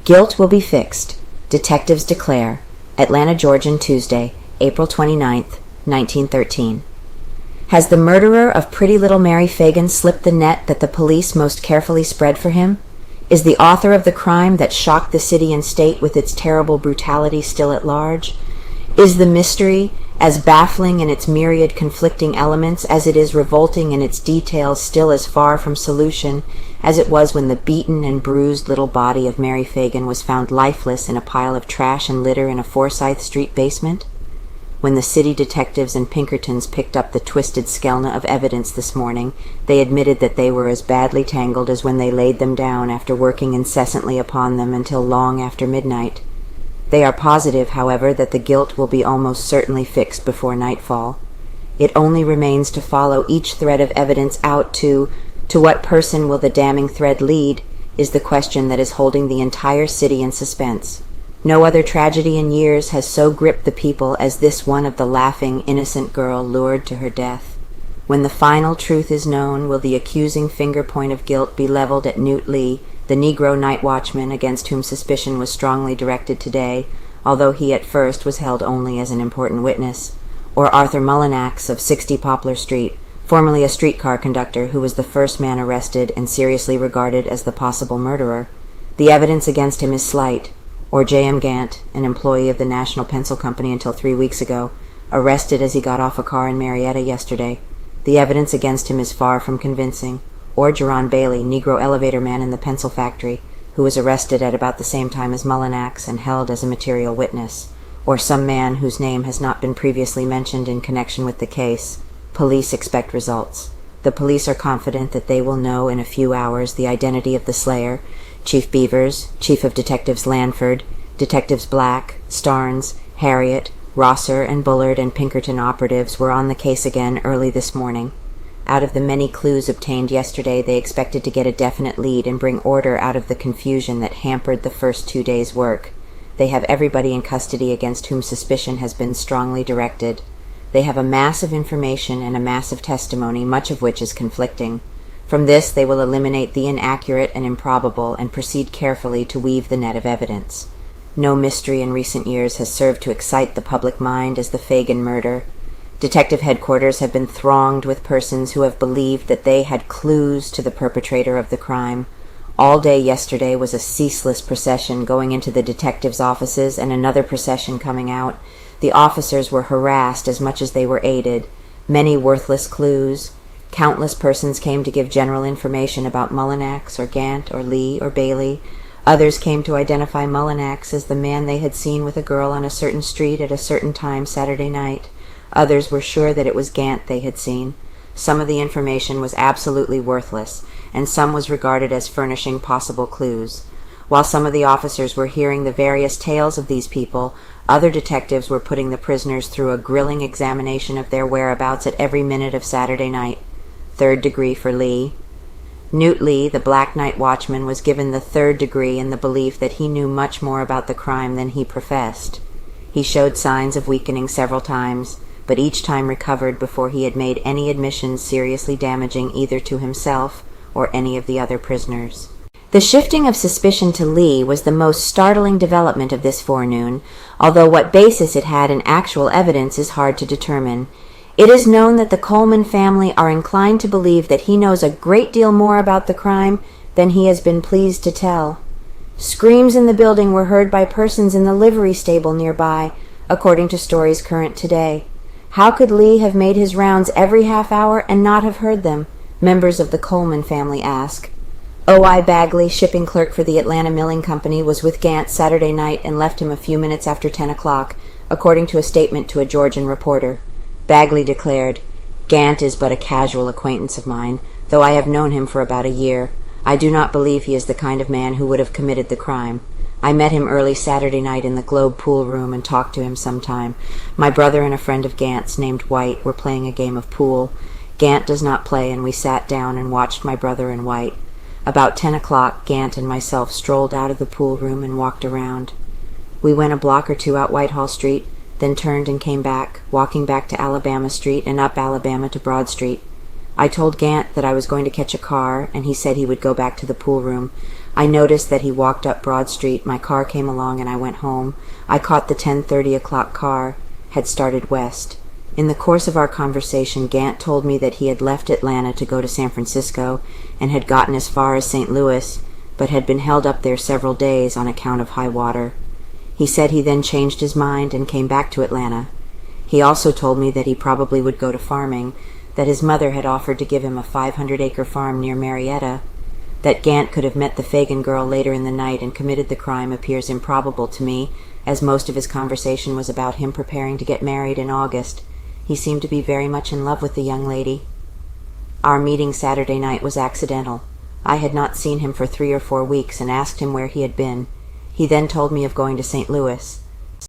Guilt will be fixed, detectives declare. Atlanta, Georgian, Tuesday, April 29, 1913. Has the murderer of pretty little Mary Phagan slipped the net that the police most carefully spread for him? Is the author of the crime that shocked the city and state with its terrible brutality still at large? Is the mystery as baffling in its myriad conflicting elements as it is revolting in its details still as far from solution as it was when the beaten and bruised little body of Mary Phagan was found lifeless in a pile of trash and litter in a Forsyth Street basement? When the city detectives and Pinkertons picked up the twisted skelna of evidence this morning, they admitted that they were as badly tangled as when they laid them down after working incessantly upon them until long after midnight. They are positive, however, that the guilt will be almost certainly fixed before nightfall. It only remains to follow each thread of evidence out to what person will the damning thread lead, is the question that is holding the entire city in suspense. No other tragedy in years has so gripped the people as this one of the laughing, innocent girl lured to her death. When the final truth is known, will the accusing finger point of guilt be leveled at Newt Lee, the Negro night watchman against whom suspicion was strongly directed today, although he at first was held only as an important witness, or Arthur Mullinax of 60 Poplar Street, formerly a streetcar conductor who was the first man arrested and seriously regarded as the possible murderer? The evidence against him is slight. Or J.M. Gant, an employee of the National Pencil Company until 3 weeks ago, arrested as he got off a car in Marietta yesterday. The evidence against him is far from convincing. Or Jerron Bailey, Negro elevator man in the pencil factory, who was arrested at about the same time as Mullinax and held as a material witness. Or some man whose name has not been previously mentioned in connection with the case. Police expect results. The police are confident that they will know in a few hours the identity of the slayer. Chief Beavers, Chief of Detectives Lanford, Detectives Black, Starnes, Harriet, Rosser, and Bullard and Pinkerton operatives were on the case again early this morning. Out of the many clues obtained yesterday, they expected to get a definite lead and bring order out of the confusion that hampered the first 2 days' work. They have everybody in custody against whom suspicion has been strongly directed. They have a mass of information and a mass of testimony, much of which is conflicting. From this they will eliminate the inaccurate and improbable and proceed carefully to weave the net of evidence. No mystery in recent years has served to excite the public mind as the Phagan murder. Detective headquarters have been thronged with persons who have believed that they had clues to the perpetrator of the crime. All day yesterday was a ceaseless procession going into the detectives' offices and another procession coming out. The officers were harassed as much as they were aided. Many worthless clues. Countless persons came to give general information about Mullinax or Gant or Lee or Bailey. Others came to identify Mullinax as the man they had seen with a girl on a certain street at a certain time Saturday night. Others were sure that it was Gant they had seen. Some of the information was absolutely worthless, and some was regarded as furnishing possible clues. While some of the officers were hearing the various tales of these people, other detectives were putting the prisoners through a grilling examination of their whereabouts at every minute of Saturday night. 3rd degree for Lee. Newt Lee, the black night watchman, was given the 3rd degree in the belief that he knew much more about the crime than he professed. He showed signs of weakening several times, but each time recovered before he had made any admissions seriously damaging either to himself or any of the other prisoners. The shifting of suspicion to Lee was the most startling development of this forenoon, although what basis it had in actual evidence is hard to determine. It is known that the Coleman family are inclined to believe that he knows a great deal more about the crime than he has been pleased to tell. Screams in the building were heard by persons in the livery stable nearby, according to stories current today. How could Lee have made his rounds every half hour and not have heard them? Members of the Coleman family ask. O.I. Bagley, shipping clerk for the Atlanta Milling Company, was with Gant Saturday night and left him a few minutes after 10 o'clock, according to a statement to a Georgian reporter. Bagley declared, "Gant is but a casual acquaintance of mine, though I have known him for about a year. I do not believe he is the kind of man who would have committed the crime. I met him early Saturday night in the Globe pool room and talked to him some time. My brother and a friend of Gant's named White were playing a game of pool. Gant does not play, and we sat down and watched my brother and White. About 10 o'clock, Gant and myself strolled out of the pool room and walked around. We went a block or two out Whitehall Street, then turned and came back, walking back to Alabama Street and up Alabama to Broad Street. I told Gant that I was going to catch a car, and he said he would go back to the pool room. I noticed that he walked up Broad Street. My car came along and I went home. I caught the 10:30 o'clock car, had started west. In the course of our conversation, Gant told me that he had left Atlanta to go to San Francisco and had gotten as far as St. Louis, but had been held up there several days on account of high water. He said he then changed his mind and came back to Atlanta. He also told me that he probably would go to farming, that his mother had offered to give him a 500-acre farm near Marietta. That Gant could have met the Phagan girl later in the night and committed the crime appears improbable to me, as most of his conversation was about him preparing to get married in August. He seemed to be very much in love with the young lady. Our meeting Saturday night was accidental. I had not seen him for 3 or 4 weeks and asked him where he had been. He then told me of going to St. Louis.